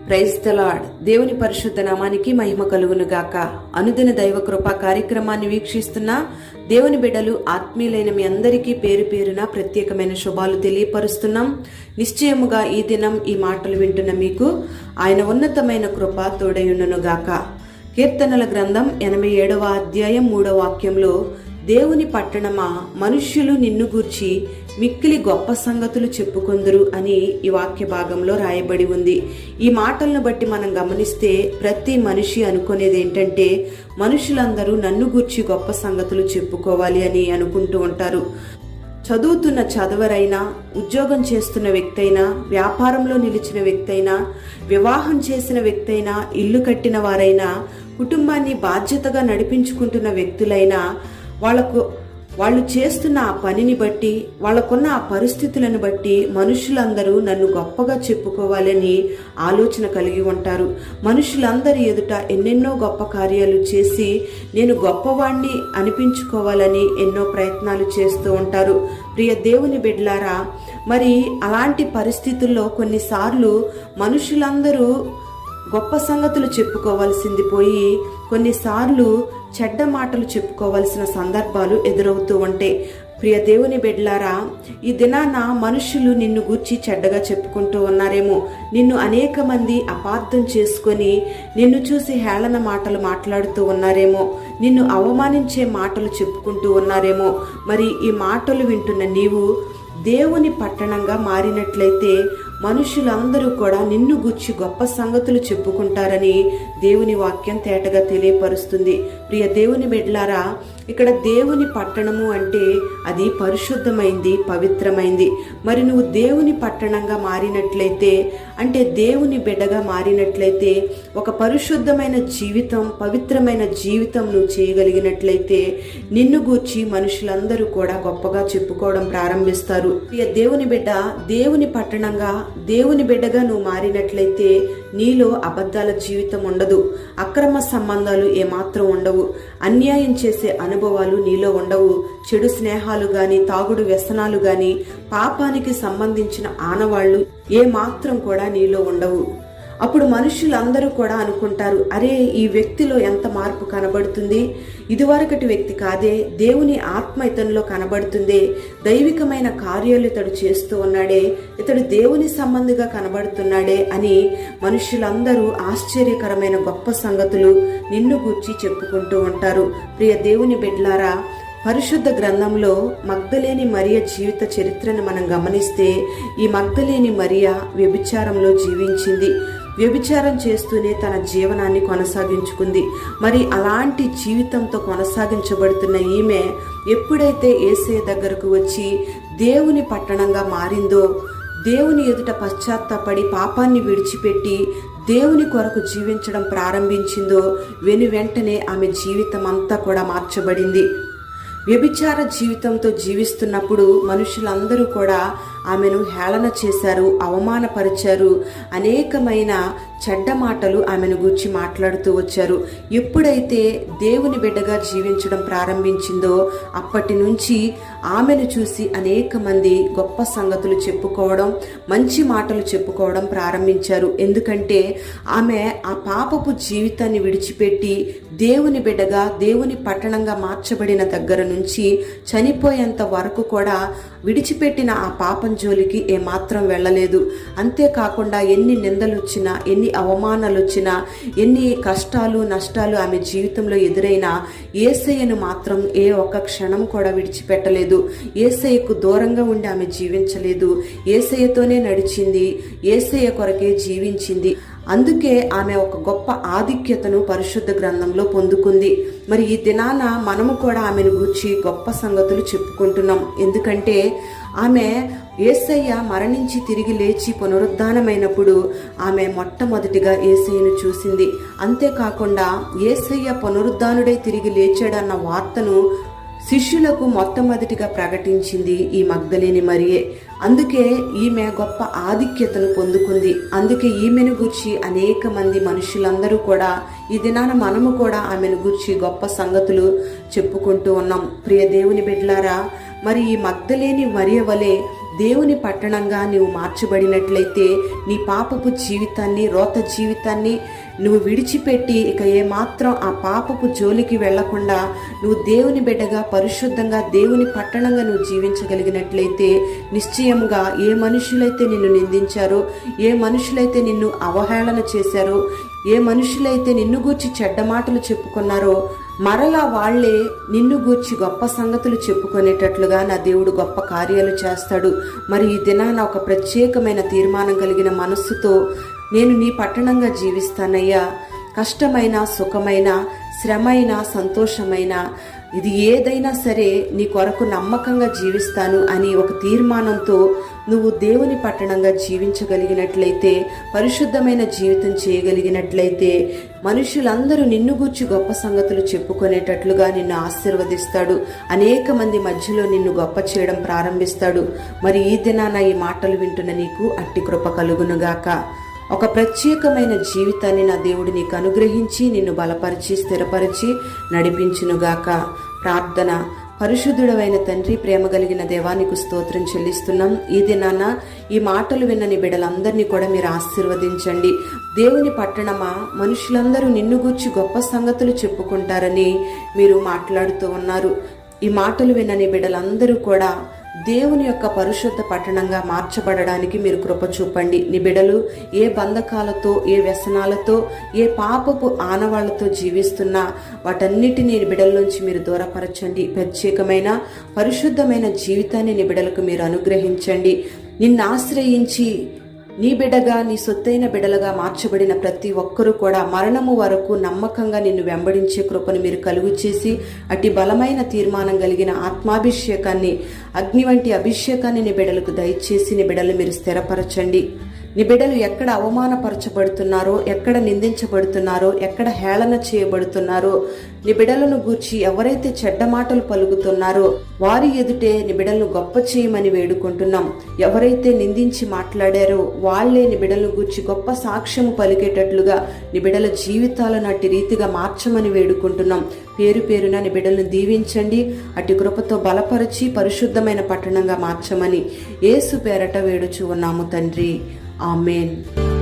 Praise the lord. దేవుని పరిశుద్ధ నామానికి మహిమ కలుగును గాక. అనుదిన దైవ కృప కార్యక్రమాన్ని వీక్షిస్తున్న దేవుని బిడ్డలు ఆత్మీయులైన మీ అందరికీ పేరు పేరున ప్రత్యేకమైన శుభాలు తెలియపరుస్తున్నాం. నిశ్చయముగా ఈ దినం ఈ మాటలు వింటున్న మీకు ఆయన ఉన్నతమైన కృప తోడయుండును గాక. కీర్తనల గ్రంథం 87వ అధ్యాయం 3వ వాక్యంలో, దేవుని పట్టణమా, మనుష్యులు నిన్ను గూర్చి మిక్కిలి గొప్ప సంగతులు చెప్పుకొందురు అని ఈ వాక్య భాగంలో రాయబడి ఉంది. ఈ మాటలను బట్టి మనం గమనిస్తే ప్రతి మనిషి అనుకునేది ఏంటంటే, మనుషులందరూ నన్ను గూర్చి గొప్ప సంగతులు చెప్పుకోవాలి అని అనుకుంటూ ఉంటారు. చదువుతున్న చదవరైనా, ఉద్యోగం చేస్తున్న వ్యక్తి అయినా, వ్యాపారంలో నిలిచిన వ్యక్తి అయినా, వివాహం చేసిన వ్యక్తి అయినా, ఇల్లు కట్టిన వారైనా, కుటుంబాన్ని బాధ్యతగా నడిపించుకుంటున్న వ్యక్తులైనా, వాళ్ళు చేస్తున్న ఆ పనిని బట్టి, వాళ్ళకున్న ఆ పరిస్థితులను బట్టి మనుషులందరూ నన్ను గొప్పగా చెప్పుకోవాలని ఆలోచన కలిగి ఉంటారు. మనుషులందరి ఎదుట ఎన్నెన్నో గొప్ప కార్యాలు చేసి నేను గొప్పవాణ్ణి అనిపించుకోవాలని ఎన్నో ప్రయత్నాలు చేస్తూ ఉంటారు. ప్రియ దేవుని బిడ్డలారా, మరి అలాంటి పరిస్థితుల్లో కొన్నిసార్లు మనుషులందరూ గొప్ప సంగతులు చెప్పుకోవాల్సింది పోయి కొన్నిసార్లు చెడ్డ మాటలు చెప్పుకోవాల్సిన సందర్భాలు ఎదురవుతూ ఉంటాయి. ప్రియ దేవుని బిడ్డలారా, ఈ దినాన మనుషులు నిన్ను గూర్చి చెడ్డగా చెప్పుకుంటూ ఉన్నారేమో, నిన్ను అనేక మంది అపార్థం చేసుకొని నిన్ను చూసి హేళన మాటలు మాట్లాడుతూ ఉన్నారేమో, నిన్ను అవమానించే మాటలు చెప్పుకుంటూ ఉన్నారేమో. మరి ఈ మాటలు వింటున్న నీవు దేవుని పట్టణంగా మారినట్లయితే మనుషులందరూ కూడా నిన్ను గుచ్చి గొప్ప సంగతులు చెప్పుకుంటారని దేవుని వాక్యం తేటగా తెలియపరుస్తుంది. ప్రియ దేవుని బిడ్డలారా, ఇక్కడ దేవుని పట్టణము అంటే అది పరిశుద్ధమైంది, పవిత్రమైంది. మరి నువ్వు దేవుని పట్టణంగా మారినట్లయితే, అంటే దేవుని బిడ్డగా మారినట్లయితే, ఒక పరిశుద్ధమైన జీవితం, పవిత్రమైన జీవితం నువ్వు చేయగలిగినట్లయితే నిన్ను గూర్చి మనుషులందరూ కూడా గొప్పగా చెప్పుకోవడం ప్రారంభిస్తారు. ప్రియ దేవుని బిడ్డ, దేవుని పట్టణంగా, దేవుని బిడ్డగా నువ్వు మారినట్లయితే నీలో అబద్ధాల జీవితం ఉండదు, అక్రమ సంబంధాలు ఏమాత్రం ఉండవు, అన్యాయం చేసే అనుభవాలు నీలో ఉండవు, చెడు స్నేహాలు గాని, తాగుడు వ్యసనాలు గాని, పాపానికి సంబంధించిన ఆనవాళ్లు ఏమాత్రం కూడా నీలో ఉండవు. అప్పుడు మనుషులందరూ కూడా అనుకుంటారు, అరే ఈ వ్యక్తిలో ఎంత మార్పు కనబడుతుంది, ఇదివరకటి వ్యక్తి కాదే, దేవుని ఆత్మ ఇతనిలో కనబడుతుందే, దైవికమైన కార్యాలు ఇతడు చేస్తూ ఉన్నాడే, ఇతడు దేవుని సంబంధిగా కనబడుతున్నాడే అని మనుషులందరూ ఆశ్చర్యకరమైన గొప్ప సంగతులు నిన్ను గూర్చి చెప్పుకుంటూ ఉంటారు. ప్రియ దేవుని బిడ్డలారా, పరిశుద్ధ గ్రంథంలో మగ్దలేని మరియ జీవిత చరిత్రను మనం గమనిస్తే, ఈ మగ్దలేని మరియ వ్యభిచారంలో జీవించింది. వ్యభిచారం చేస్తూనే తన జీవనాన్ని కొనసాగించుకుంది. మరి అలాంటి జీవితంతో కొనసాగించబడుతున్న ఈమె ఎప్పుడైతే యేసయ్య దగ్గరకు వచ్చి దేవుని పట్టణంగా మారిందో, దేవుని ఎదుట పశ్చాత్తాపడి పాపాన్ని విడిచిపెట్టి దేవుని కొరకు జీవించడం ప్రారంభించిందో, వెంటనే ఆమె జీవితం అంతా కూడా మార్చబడింది. వ్యభిచార జీవితంతో జీవిస్తున్నప్పుడు మనుషులందరూ కూడా ఆమెను హేళన చేశారు, అవమానపరిచారు, అనేకమైన చెడ్డ మాటలు ఆమెను గూర్చి మాట్లాడుతూ వచ్చారు. ఎప్పుడైతే దేవుని బిడ్డగా జీవించడం ప్రారంభించిందో అప్పటి నుంచి ఆమెను చూసి అనేక మంది గొప్ప సంగతులు చెప్పుకోవడం, మంచి మాటలు చెప్పుకోవడం ప్రారంభించారు. ఎందుకంటే ఆమె ఆ పాపపు జీవితాన్ని విడిచిపెట్టి దేవుని బిడ్డగా, దేవుని పట్టణంగా మార్చబడిన దగ్గర నుంచి చనిపోయేంత వరకు కూడా విడిచిపెట్టిన ఆ పాపం జోలికి ఏమాత్రం వెళ్ళలేదు. అంతేకాకుండా ఎన్ని నిందలు వచ్చినా, ఎన్ని అవమానాలు వచ్చినా, ఎన్ని కష్టాలు నష్టాలు ఆమె జీవితంలో ఎదురైనా యేసయ్యను మాత్రం ఏ ఒక్క క్షణం కూడా విడిచిపెట్టలేదు. యేసయ్యకు దూరంగా ఉండి ఆమె జీవించలేదు. యేసయ్యతోనే నడిచింది, యేసయ్య కొరకే జీవించింది. అందుకే ఆమె ఒక గొప్ప ఆధిక్యతను పరిశుద్ధ గ్రంథంలో పొందుకుంది. మరి ఈ దినాన మనము కూడా ఆమెను గూర్చి గొప్ప సంగతులు చెప్పుకుంటున్నాం. ఎందుకంటే ఆమె యేసయ్య మరణించి తిరిగి లేచి పునరుద్ధానమైనప్పుడు ఆమె మొట్టమొదటిగా యేసయ్యను చూసింది. అంతేకాకుండా యేసయ్య పునరుద్ధానుడై తిరిగి లేచాడన్న వార్తను శిష్యులకు మొట్టమొదటిగా ప్రకటించింది ఈ మగ్దలేని మరియే. అందుకే ఈమె గొప్ప ఆధిక్యతను పొందుకుంది. అందుకే ఈమెను గూర్చి అనేక మంది మనుషులందరూ కూడా ఈ దినాన మనము కూడా ఆమెను గూర్చి గొప్ప సంగతులు చెప్పుకుంటూ ఉన్నాం. ప్రియ దేవుని బిడ్డలారా, మరి ఈ మగ్దలేని మరియ వలె దేవుని పట్టణంగా నీవు మార్చబడినట్లయితే నీ పాపపు జీవితాన్ని, రోత జీవితాన్ని నువ్వు విడిచిపెట్టి ఇక ఏమాత్రం ఆ పాపపు జోలికి వెళ్లకుండా నువ్వు దేవుని బిడ్డగా, పరిశుద్ధంగా, దేవుని పట్టణంగా నువ్వు జీవించగలిగినట్లయితే నిశ్చయంగా ఏ మనుషులైతే నిన్ను నిందించారో, ఏ మనుషులైతే నిన్ను అవహేళన చేశారో, ఏ మనుషులైతే నిన్ను గూర్చి చెడ్డ మాటలు చెప్పుకున్నారో మరలా వాళ్లే నిన్ను గూర్చి గొప్ప సంగతులు చెప్పుకునేటట్లుగా నా దేవుడు గొప్ప కార్యాలు చేస్తాడు. మరి ఈ దినాన ఒక ప్రత్యేకమైన తీర్మానం కలిగిన మనస్సుతో నేను నీ పట్టణంగా జీవిస్తానయ్యా. కష్టమైన, సుఖమైన, శ్రమైన, సంతోషమైన, ఇది ఏదైనా సరే నీ కొరకు నమ్మకంగా జీవిస్తాను అని ఒక తీర్మానంతో నువ్వు దేవుని పట్టణంగా జీవించగలిగినట్లయితే, పరిశుద్ధమైన జీవితం చేయగలిగినట్లయితే మనుషులందరూ నిన్ను గూర్చి గొప్ప సంగతులు చెప్పుకునేటట్లుగా నిన్ను ఆశీర్వదిస్తాడు. అనేక మంది మధ్యలో నిన్ను గొప్ప చేయడం ప్రారంభిస్తాడు. మరి ఈ దినాన ఈ మాటలు వింటున్న నీకు అట్టి కృప కలుగునుగాక. ఒక ప్రత్యేకమైన జీవితాన్ని నా దేవుడు నీకు అనుగ్రహించి నిన్ను బలపరిచి, స్థిరపరిచి నడిపించునుగాక. ప్రార్థన. పరిశుద్ధుడవైన తండ్రి, ప్రేమ కలిగిన దేవానికి స్తోత్రం చెల్లిస్తున్నాం. ఈ దినాన ఈ మాటలు విన్న నీ బిడ్డలందరినీ కూడా మీరు ఆశీర్వదించండి. దేవుని పట్టణమా, మనుషులందరూ నిన్ను గూర్చి గొప్ప సంగతులు చెప్పుకుంటారని మీరు మాట్లాడుతూ ఉన్నారు. ఈ మాటలు విన్న నీ బిడ్డలందరూ కూడా దేవుని యొక్క పరిశుద్ధ పట్టణంగా మార్చబడడానికి మీరు కృప చూపండి. నీ బిడ్డలు ఏ బంధకాలతో, ఏ వ్యసనాలతో, ఏ పాపపు ఆనవాళ్లతో జీవిస్తున్నా వాటన్నిటినీ నీ బిడ్డల నుంచి మీరు దూరపరచండి. ప్రత్యేకమైన పరిశుద్ధమైన జీవితాన్ని నీ బిడ్డలకు మీరు అనుగ్రహించండి. నిన్ను ఆశ్రయించి నీ బిడ్డగా, నీ సొత్తైన బిడ్డలుగా మార్చబడిన ప్రతి ఒక్కరూ కూడా మరణము వరకు నమ్మకంగా నిన్ను వెంబడించే కృపను మీరు కలుగు చేసి, అట్టి బలమైన తీర్మానం కలిగిన ఆత్మాభిషేకాన్ని, అగ్ని వంటి అభిషేకాన్ని నీ బిడ్డలకు దయచేసి నీ బిడ్డలు మీరు స్థిరపరచండి. నీ బిడ్డలు ఎక్కడ అవమానపరచబడుతున్నారో, ఎక్కడ నిందించబడుతున్నారో, ఎక్కడ హేళన చేయబడుతున్నారో, నీ బిడ్డలను గూర్చి ఎవరైతే చెడ్డ మాటలు పలుకుతున్నారో వారి ఎదుటే నీ బిడ్డలను గొప్ప చేయమని వేడుకుంటున్నాం. ఎవరైతే నిందించి మాట్లాడారో వాళ్లే నీ బిడ్డలను గూర్చి గొప్ప సాక్ష్యము పలికేటట్లుగా నీ బిడ్డల జీవితాలను అట్టి రీతిగా మార్చమని వేడుకుంటున్నాం. పేరు పేరున నీ బిడ్డలను దీవించండి. అట్టి కృపతో బలపరిచి పరిశుద్ధమైన పట్టణంగా మార్చమని యేసు పేరట వేడుచు ఉన్నాము తండ్రి. ఆమేన్.